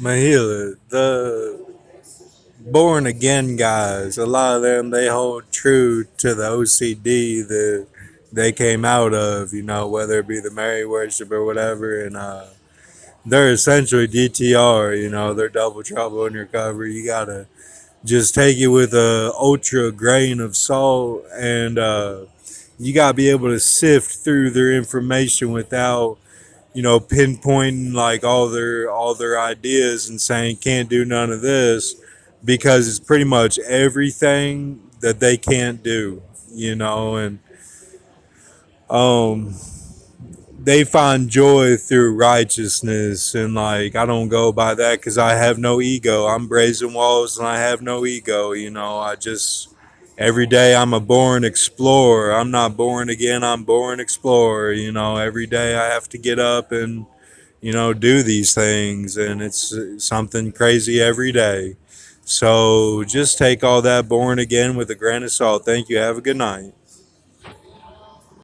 Mahila, the born again guys, a lot of them they hold true to the OCD that they came out of, whether it be the Mary worship or whatever, and they're essentially DTR, they're double trouble in recovery. You gotta just take it with a ultra grain of salt, and you gotta be able to sift through their information without pinpointing like all their ideas and saying can't do none of this, because it's pretty much everything that they can't do, and um they find joy through righteousness, and like I don't go by that because I have no ego. I'm brazen walls and I have no ego. I just every day I'm a born explorer. I'm not born again, I'm born explorer. Every day I have to get up and do these things, and it's something crazy every day. So just take all that born again with a grain of salt. Thank you. Have a good night.